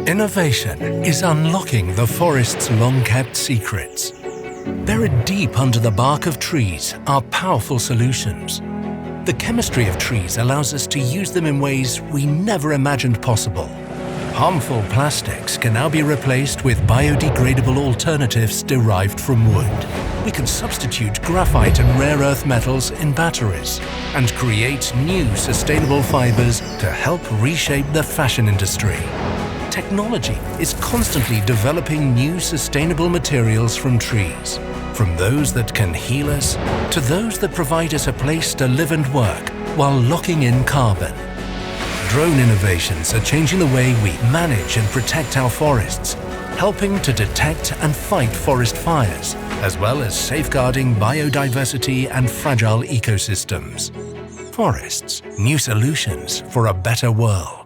Innovation is unlocking the forest's long-kept secrets. Buried deep under the bark of trees are powerful solutions. The chemistry of trees allows us to use them in ways we never imagined possible. Harmful plastics can now be replaced with biodegradable alternatives derived from wood. We can substitute graphite and rare earth metals in batteries and create new sustainable fibers to help reshape the fashion industry. Technology is constantly developing new sustainable materials from trees, from those that can heal us to those that provide us a place to live and work while locking in carbon. Drone innovations are changing the way we manage and protect our forests, helping to detect and fight forest fires, as well as safeguarding biodiversity and fragile ecosystems. Forests, new solutions for a better world.